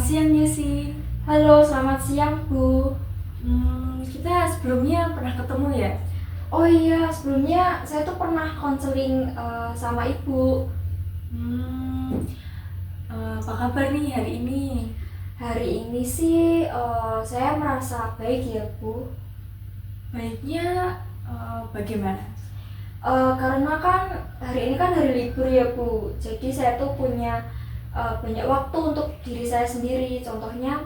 siang Yesi. Halo, selamat siang Bu. Kita sebelumnya pernah ketemu ya? Oh iya, sebelumnya saya tuh pernah konseling sama Ibu. Hmm, apa kabar nih hari ini? Hari ini sih saya merasa baik ya Bu. Baiknya bagaimana? Karena kan hari ini kan hari libur ya Bu. Jadi saya tuh punya banyak waktu untuk diri saya sendiri. Contohnya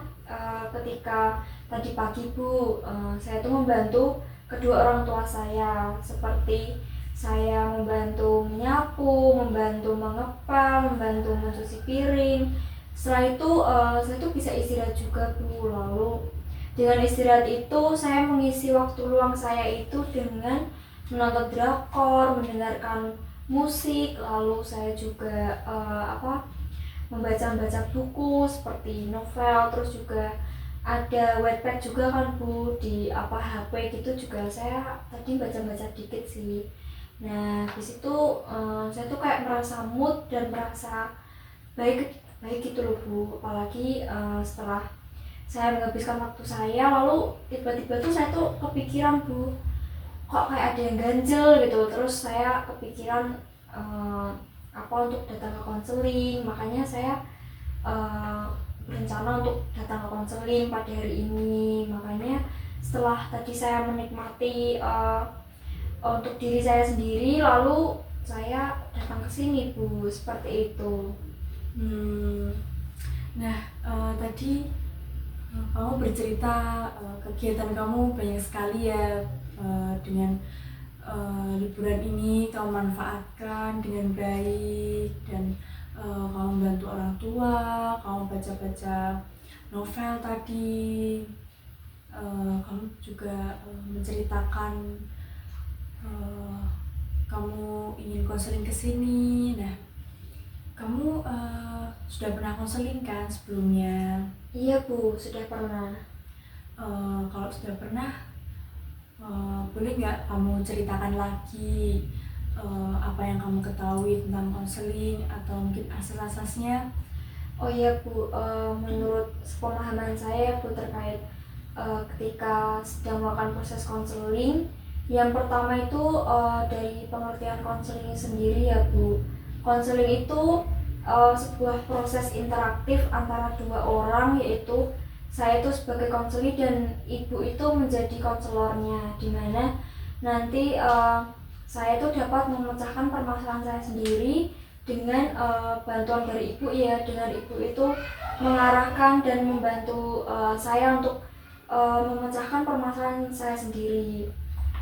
ketika tadi pagi Bu, saya tuh membantu kedua orang tua saya, seperti saya membantu menyapu, membantu mengepel, membantu mencuci piring. Setelah itu saya tuh bisa istirahat juga Bu. Lalu dengan istirahat itu saya mengisi waktu luang saya itu dengan menonton drakor, mendengarkan musik, lalu saya juga membaca buku seperti novel, terus juga ada Wattpad juga kan Bu di HP gitu, juga saya tadi baca-baca dikit sih. Nah di situ saya tuh kayak merasa mood dan merasa baik baik gitu loh Bu, apalagi setelah saya menghabiskan waktu saya, lalu tiba-tiba tuh saya tuh kepikiran Bu, kok kayak ada yang ganjel gitu. Terus saya kepikiran untuk datang ke konseling, makanya saya uh, berencana untuk datang ke konseling pada hari ini. Makanya setelah tadi saya menikmati untuk diri saya sendiri, lalu saya datang ke sini Bu, seperti itu. Hmm, nah, tadi kamu bercerita kegiatan kamu banyak sekali ya, dengan liburan ini kamu manfaatkan dengan baik, dan kamu bantu orang tua, kamu baca-baca novel tadi, kamu juga menceritakan uh, kamu ingin konseling ke sini. Nah, kamu sudah pernah konseling kan sebelumnya? Iya Bu, sudah pernah. Kalau sudah pernah, boleh nggak kamu ceritakan lagi apa yang kamu ketahui tentang konseling atau mungkin asas-asasnya? Oh iya Bu, menurut pemahaman saya Bu terkait ketika sedang melakukan proses konseling, yang pertama itu dari pengertian konseling sendiri ya Bu. Konseling itu sebuah proses interaktif antara dua orang, yaitu saya itu sebagai konseling dan ibu itu menjadi konselornya, dimana nanti saya itu dapat memecahkan permasalahan saya sendiri dengan bantuan dari ibu ya. Dengan ibu itu mengarahkan dan membantu saya untuk memecahkan permasalahan saya sendiri.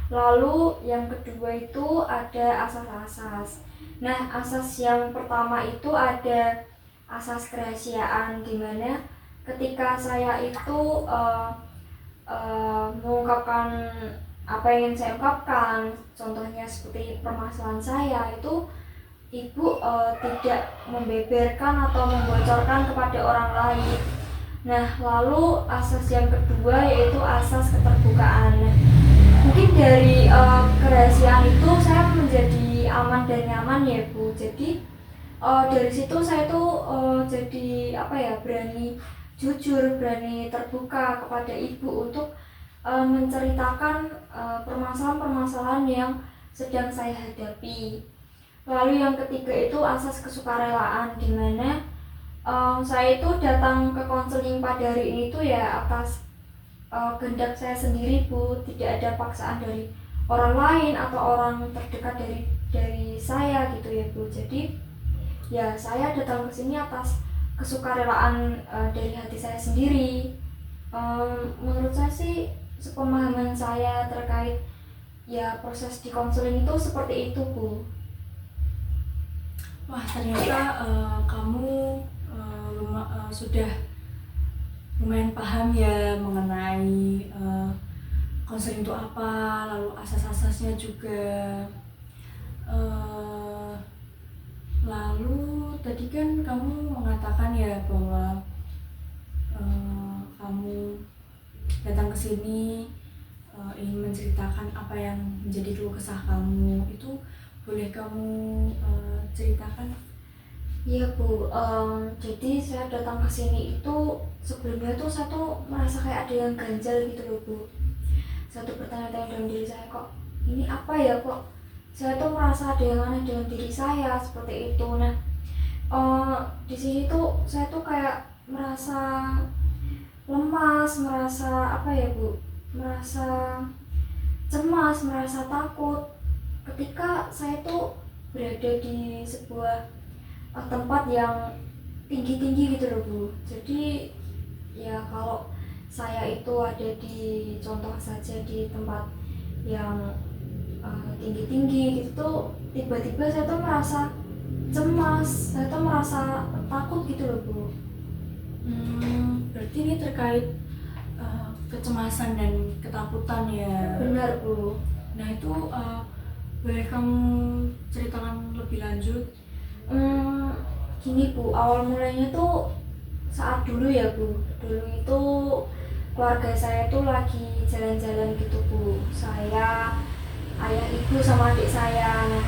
Lalu yang kedua itu ada asas-asas. Nah, asas yang pertama itu ada asas kerahasiaan, dimana ketika saya itu mengungkapkan apa yang ingin saya ungkapkan, contohnya seperti permasalahan saya itu, ibu tidak membeberkan atau membocorkan kepada orang lain. Nah, lalu asas yang kedua yaitu asas keterbukaan. Mungkin dari kerahasiaan itu saya menjadi aman dan nyaman ya Bu. Jadi dari situ saya tuh jadi berani jujur, berani terbuka kepada ibu untuk menceritakan permasalahan-permasalahan yang sedang saya hadapi. Lalu yang ketiga itu asas kesukarelaan, dimana saya itu datang ke konseling pada hari ini tuh ya atas kehendak saya sendiri Bu, tidak ada paksaan dari orang lain atau orang terdekat dari saya gitu ya Bu. Jadi ya saya datang ke sini atas kesukarelaan dari hati saya sendiri. Menurut saya sih, sepemahaman saya terkait ya proses di konseling itu seperti itu Bu. Wah, ternyata kamu sudah lumayan paham ya mengenai konseling itu apa, lalu asas-asasnya juga. Lalu tadi kan kamu mengatakan ya bahwa kamu datang ke sini ingin menceritakan apa yang menjadi keluh kesah kamu. Itu boleh kamu ceritakan? Iya Bu, jadi saya datang ke sini itu sebelumnya tuh saya tuh merasa kayak ada yang ganjal gitu loh Bu. Saya tuh bertanya-tanya dalam diri saya, kok ini apa ya, kok saya tuh merasa ada yang aneh dengan diri saya seperti itu. Nah, di sini tuh saya tuh kayak merasa lemas, merasa apa ya Bu, merasa cemas, merasa takut ketika saya tuh berada di sebuah tempat yang tinggi-tinggi gitu loh Bu. Jadi ya kalau saya itu ada di, contoh saja di tempat yang tinggi-tinggi gitu tuh, tiba-tiba saya tuh merasa cemas, saya tuh merasa takut gitu loh Bu. Berarti ini terkait kecemasan dan ketakutan ya. Benar Bu. Nah itu boleh kamu ceritakan lebih lanjut? Gini Bu, awal mulanya tuh saat dulu ya Bu. Dulu itu keluarga saya tuh lagi jalan-jalan gitu Bu. Saya, ayah ibu sama adik saya. Nah,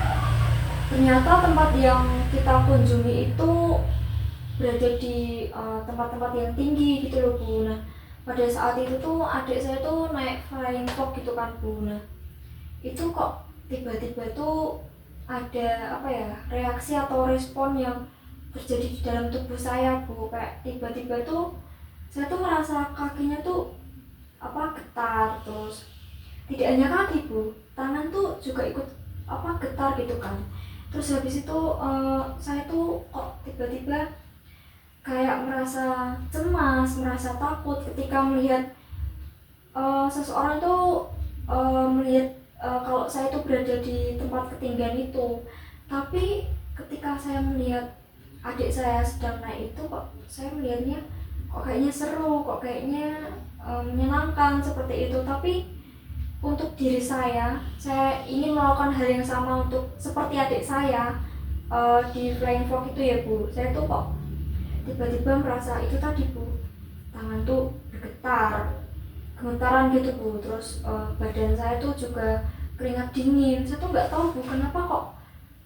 ternyata tempat yang kita kunjungi itu berada di tempat-tempat yang tinggi gitu loh Bu. Nah, pada saat itu tuh adik saya tuh naik flying fox gitu kan Bu. Nah, itu kok tiba-tiba tuh ada apa ya, reaksi atau respon yang terjadi di dalam tubuh saya Bu. Kayak tiba-tiba tuh saya tuh merasa kakinya tuh apa, getar, terus tidak hanya kaki Bu, tangan tuh juga ikut apa, getar gitu kan. Terus habis itu saya tuh kok tiba-tiba kayak merasa cemas, merasa takut ketika melihat seseorang tuh melihat kalau saya tuh berada di tempat ketinggian itu. Tapi ketika saya melihat adik saya sedang naik itu, kok saya melihatnya kok kayaknya seru, kok kayaknya menyenangkan seperti itu. Tapi untuk diri saya ingin melakukan hal yang sama untuk seperti adik saya di flying fox itu ya Bu. Saya tuh kok tiba-tiba merasa itu tadi Bu, tangan tuh bergetar, gemetaran gitu Bu. Terus badan saya tuh juga keringat dingin. Saya tuh nggak tahu Bu, kenapa kok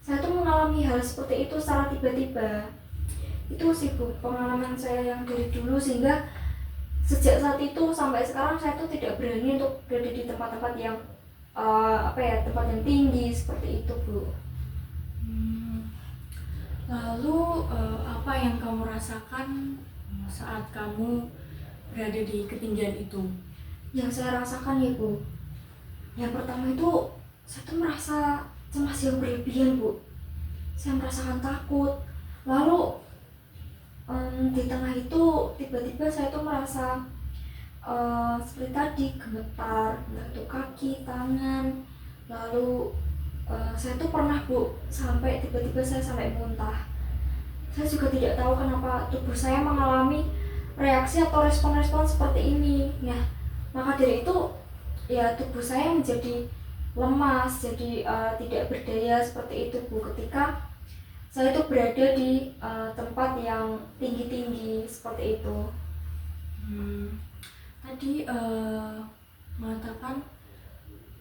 saya tuh mengalami hal seperti itu secara tiba-tiba. Itu sih Bu pengalaman saya yang dari dulu, sehingga sejak saat itu sampai sekarang saya tuh tidak berani untuk berada di tempat-tempat yang apa ya, tempat yang tinggi seperti itu Bu. Lalu apa yang kamu rasakan saat kamu berada di ketinggian itu? Yang saya rasakan ya Bu, yang pertama itu saya tuh merasa cemas yang berlebihan Bu. Saya merasakan takut. Lalu di tengah itu tiba-tiba saya tuh merasa seperti tadi, gemetar, entah itu kaki, tangan. Lalu saya tuh pernah Bu sampai tiba-tiba saya sampai muntah. Saya juga tidak tahu kenapa tubuh saya mengalami reaksi atau respon-respon seperti ini. Nah, maka dari itu ya tubuh saya menjadi lemas, jadi tidak berdaya seperti itu Bu, ketika saya itu berada di tempat yang tinggi-tinggi seperti itu. Tadi mengatakan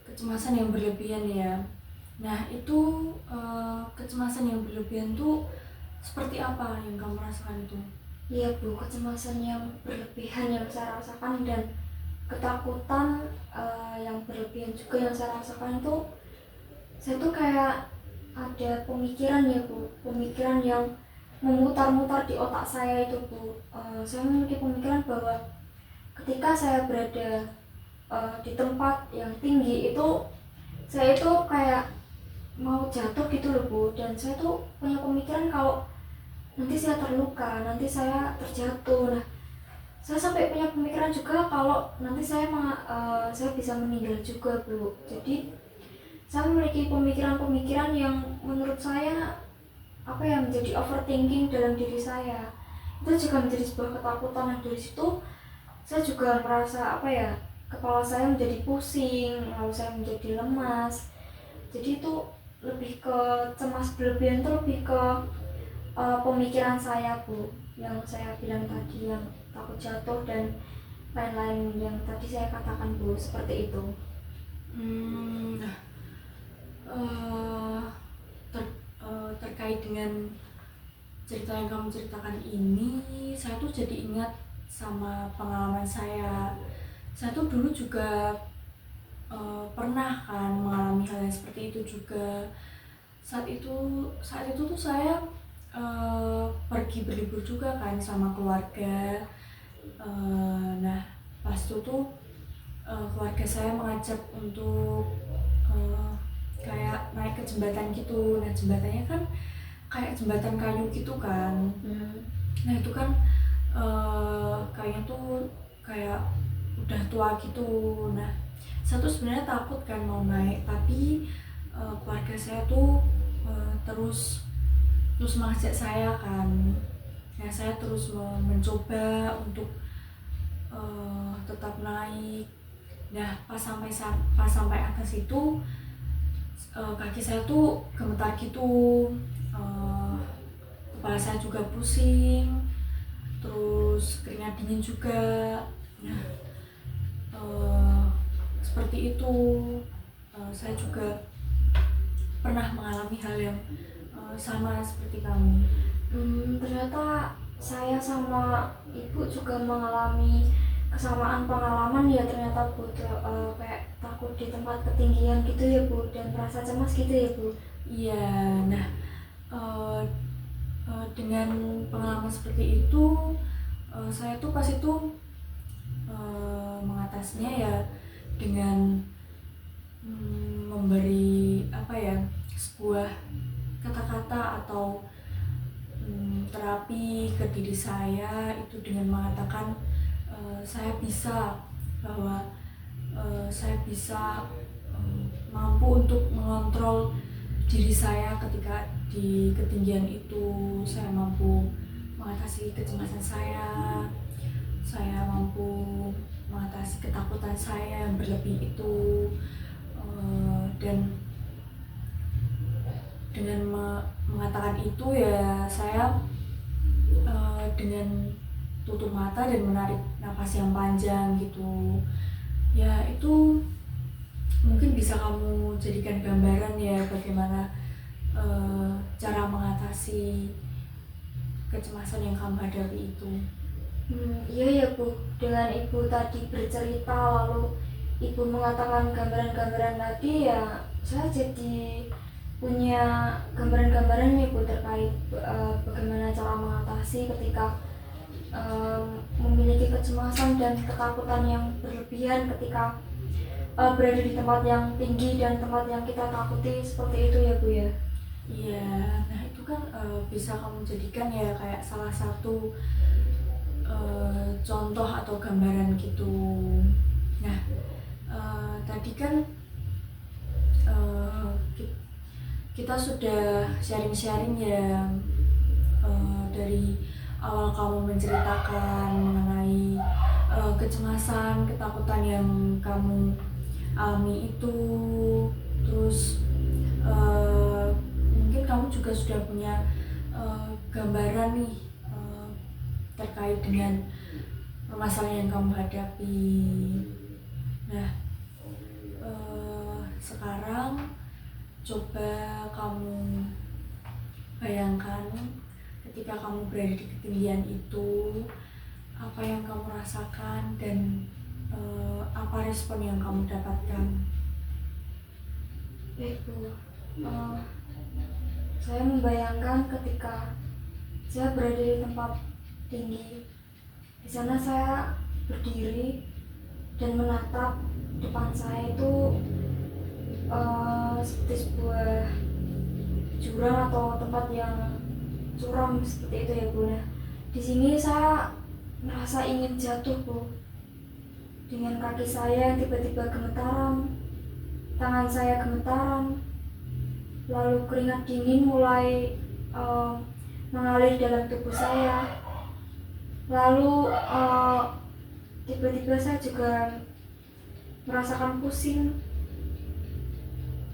kecemasan yang berlebihan ya. Nah itu kecemasan yang berlebihan tuh seperti apa yang kamu rasakan itu? Iya Bu, kecemasan yang berlebihan yang saya rasakan dan ketakutan yang berlebihan juga yang saya rasakan itu, saya tuh kayak ada pemikiran ya Bu, pemikiran yang memutar-mutar di otak saya itu Bu. Saya memiliki pemikiran bahwa ketika saya berada di tempat yang tinggi itu, saya itu kayak mau jatuh gitu loh Bu. Dan saya tuh punya pemikiran kalau nanti saya terluka, nanti saya terjatuh. Nah, saya sampai punya pemikiran juga kalau nanti saya bisa meninggal juga Bu. Jadi saya memiliki pemikiran-pemikiran yang menurut saya apa ya, menjadi overthinking dalam diri saya. Itu juga menjadi sebuah ketakutan. Dan dari situ saya juga merasa apa ya, kepala saya menjadi pusing, lalu saya menjadi lemas. Jadi itu lebih ke cemas berlebihan, itu lebih ke pemikiran saya Bu, yang saya bilang tadi, yang takut jatuh dan lain-lain yang tadi saya katakan Bu, seperti itu. Terkait dengan cerita yang kamu ceritakan ini, saya tuh jadi ingat sama pengalaman saya. Saya tuh dulu juga pernah kan mengalami hal yang seperti itu juga. Saat itu tuh saya pergi berlibur juga kan sama keluarga. Nah, pas itu tuh keluarga saya mengajak untuk kayak naik ke jembatan gitu. Nah, jembatannya kan kayak jembatan kayu gitu kan. Nah, itu kan kayaknya tuh kayak udah tua gitu. Nah, saya tuh sebenarnya takut kan mau naik, tapi keluarga saya tuh terus mengajak saya kan. Nah, saya terus mencoba untuk tetap naik. Nah, pas sampai atas itu kaki saya tuh gemetar gitu, kepala saya juga pusing, terus keringat dingin juga. Nah, seperti itu. Saya juga pernah mengalami hal yang sama seperti kamu. Ternyata saya sama ibu juga mengalami kesamaan pengalaman ya ternyata Bu. Kayak takut di tempat ketinggian gitu ya Bu, dan merasa cemas gitu ya Bu. Iya, nah dengan pengalaman seperti itu, saya tuh pas itu mengatasinya ya dengan memberi sebuah kata-kata atau terapi ke diri saya itu dengan mengatakan saya bisa, bahwa saya bisa mampu untuk mengontrol diri saya ketika di ketinggian itu. Saya mampu mengatasi kecemasan saya mampu mengatasi ketakutan saya yang berlebih itu. Dan dengan mengatakan itu ya saya dengan tutup mata dan menarik nafas yang panjang gitu. Ya, itu mungkin bisa kamu jadikan gambaran ya bagaimana cara mengatasi kecemasan yang kamu hadapi itu. Iya ya Bu, dengan Ibu tadi bercerita lalu Ibu mengatakan gambaran-gambaran tadi ya saya jadi punya gambaran-gambaran nih Bu terkait bagaimana cara mengatasi ketika memiliki kecemasan dan ketakutan yang berlebihan ketika berada di tempat yang tinggi dan tempat yang kita takuti seperti itu ya Bu ya. Iya, nah itu kan bisa kamu jadikan ya kayak salah satu contoh atau gambaran gitu. Nah, tadi kan kita sudah sharing-sharing ya dari awal kamu menceritakan mengenai kecemasan, ketakutan yang kamu alami itu. Terus mungkin kamu juga sudah punya gambaran nih terkait dengan permasalahan yang kamu hadapi. Nah, sekarang coba kamu bayangkan ketika kamu berada di ketinggian itu, apa yang kamu rasakan dan apa respon yang kamu dapatkan. Baik Bu, saya membayangkan ketika saya berada di tempat tinggi. Di sana saya berdiri dan menatap depan saya itu seperti sebuah jurang atau tempat yang curam seperti itu ya Bu. Nah, di sini saya merasa ingin jatuh Bu. Dengan kaki saya yang tiba-tiba gemetaran, tangan saya gemetaran, lalu keringat dingin mulai mengalir dalam tubuh saya. Lalu tiba-tiba saya juga merasakan pusing,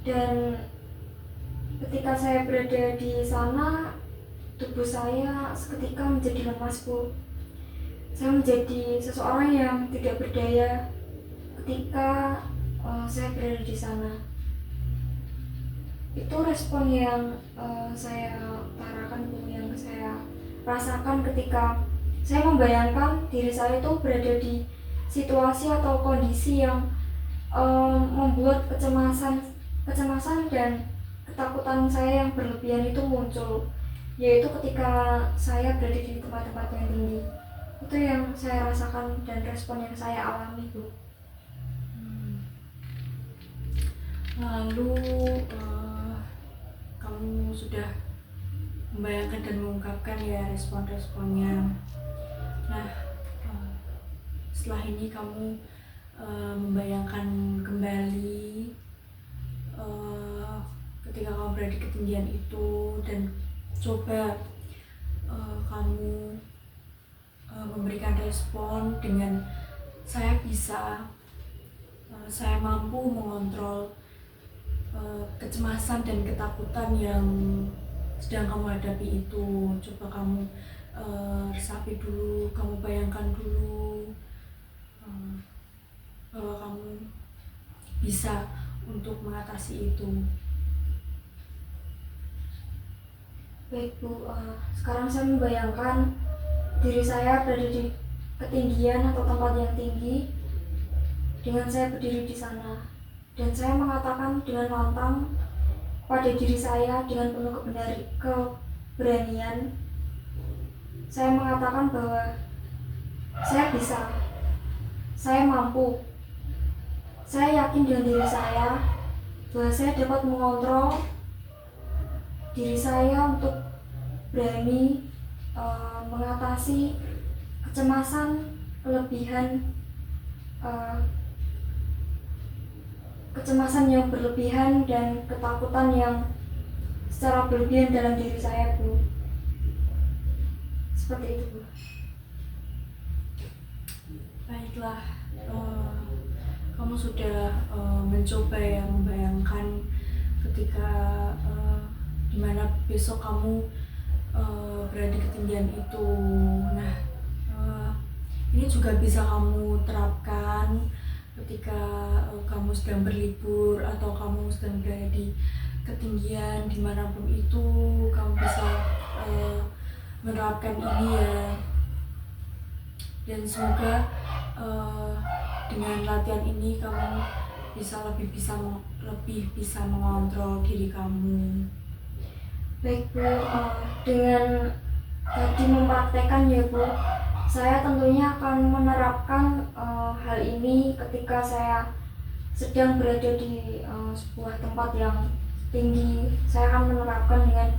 dan ketika saya berada di sana tubuh saya seketika menjadi lemas Bu. Saya menjadi seseorang yang tidak berdaya ketika saya berada di sana. itu respon yang saya utarakan Bu, yang saya rasakan ketika saya membayangkan diri saya itu berada di situasi atau kondisi yang membuat kecemasan dan ketakutan saya yang berlebihan itu muncul, yaitu ketika saya berada di tempat-tempat yang tinggi. Itu yang saya rasakan dan respon yang saya alami Bu. Lalu kamu sudah membayangkan dan mengungkapkan ya respon-responnya. Nah, setelah ini kamu membayangkan kembali ketika kamu berada di ketinggian itu, dan coba kamu memberikan respon dengan saya bisa, saya mampu mengontrol kecemasan dan ketakutan yang sedang kamu hadapi itu. Coba kamu resapi dulu, kamu bayangkan dulu bahwa kamu bisa untuk mengatasi itu. Baik Bu, sekarang saya membayangkan diri saya berada di ketinggian atau tempat yang tinggi dengan saya berdiri di sana, dan saya mengatakan dengan lantang pada diri saya dengan penuh keberanian. Saya mengatakan bahwa saya bisa, saya mampu, saya yakin dengan diri saya bahwa saya dapat mengontrol diri saya untuk berani mengatasi kecemasan, kecemasan yang berlebihan dan ketakutan yang secara berlebihan dalam diri saya Bu. Seperti itu Bu. Baiklah, kamu sudah mencoba ya membayangkan ketika dimana besok kamu berada di ketinggian itu. Nah, ini juga bisa kamu terapkan ketika kamu sedang berlibur atau kamu sedang berada di ketinggian dimanapun itu. Kamu bisa menerapkan ini ya, dan semoga dengan latihan ini kamu lebih bisa mengontrol diri kamu. Baik Bu, dengan tadi mempraktekkan ya Bu, saya tentunya akan menerapkan hal ini ketika saya sedang berada di sebuah tempat yang tinggi. Saya akan menerapkan dengan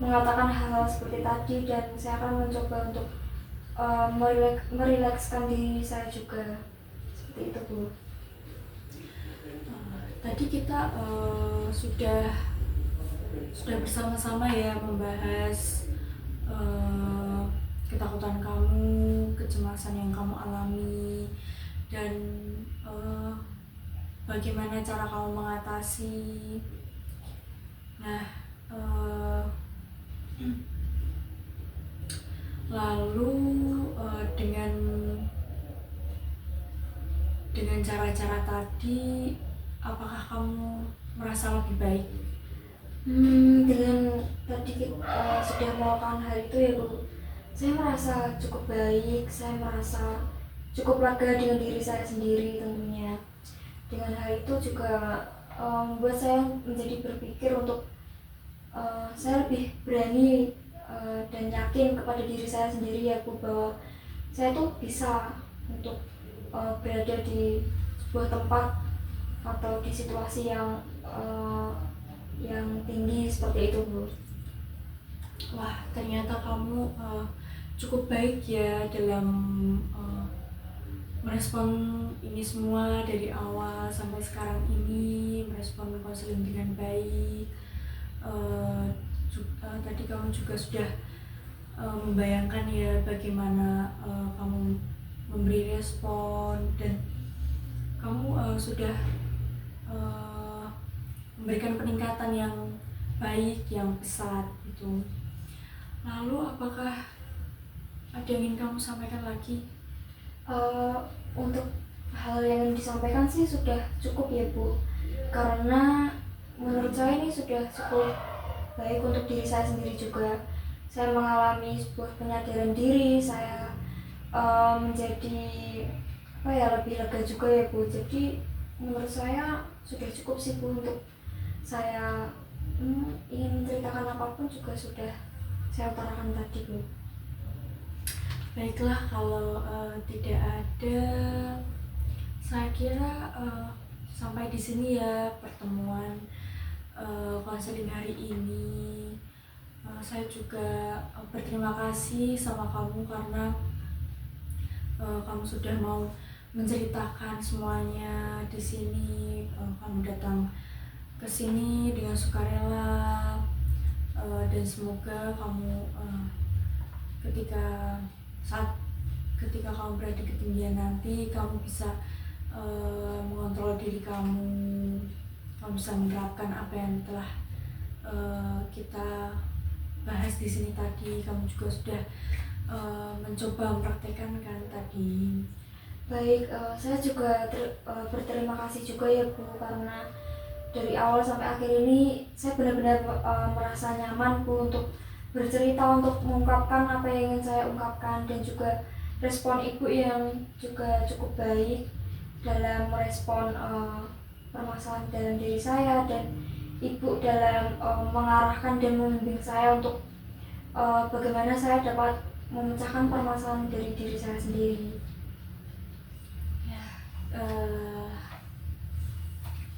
mengatakan hal-hal seperti tadi, dan saya akan mencoba untuk merilekskan diri saya juga. Seperti itu Bu. Tadi kita sudah bersama-sama ya membahas ketakutan kamu, kecemasan yang kamu alami, dan bagaimana cara kamu mengatasi. Nah, lalu dengan cara-cara tadi, apakah kamu merasa lebih baik? Dengan tadi sudah melakukan hal itu ya Bu, saya merasa cukup baik, saya merasa cukup lega dengan diri saya sendiri tentunya. Dengan hal itu juga membuat saya menjadi berpikir untuk saya lebih berani dan yakin kepada diri saya sendiri ya Bu, bahwa saya tuh bisa untuk berada di sebuah tempat atau di situasi yang tinggi seperti itu Bu. Wah, ternyata kamu cukup baik ya dalam merespon ini semua dari awal sampai sekarang ini, merespon konseling dengan baik. Tadi kamu juga sudah membayangkan ya bagaimana kamu memberi respon, dan kamu sudah memberikan peningkatan yang baik, yang pesat gitu. Lalu apakah ada yang ingin kamu sampaikan lagi? Untuk hal yang disampaikan sih sudah cukup ya Bu, karena menurut saya ini sudah cukup baik untuk diri saya sendiri juga. Saya mengalami sebuah penyadaran diri, saya menjadi apa ya, lebih lega juga ya Bu. Jadi menurut saya sudah cukup sih Bu untuk saya ingin menceritakan apapun juga sudah saya utarakan tadi Bu. Baiklah, kalau tidak ada, saya kira sampai di sini ya pertemuan konseling hari ini. Saya juga berterima kasih sama kamu karena kamu sudah mau menceritakan semuanya di sini. Kamu datang ke sini dengan sukarela, dan semoga kamu ketika kamu berada di ketinggian nanti, kamu bisa mengontrol diri kamu bisa menerapkan apa yang telah kita bahas di sini tadi. Kamu juga sudah mencoba mempraktekkan kan tadi. Baik, saya juga berterima kasih juga ya Bu, karena dari awal sampai akhir ini saya benar-benar merasa nyaman Bu untuk bercerita, untuk mengungkapkan apa yang ingin saya ungkapkan, dan juga respon Ibu yang juga cukup baik dalam merespon permasalahan dalam diri saya, dan Ibu dalam mengarahkan dan membimbing saya untuk bagaimana saya dapat memecahkan permasalahan dari diri saya sendiri.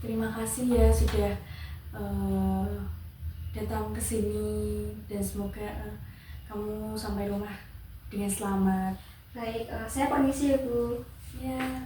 Terima kasih ya sudah datang ke sini, dan semoga kamu sampai rumah dengan selamat. Baik, saya permisi ya Bu. Ya.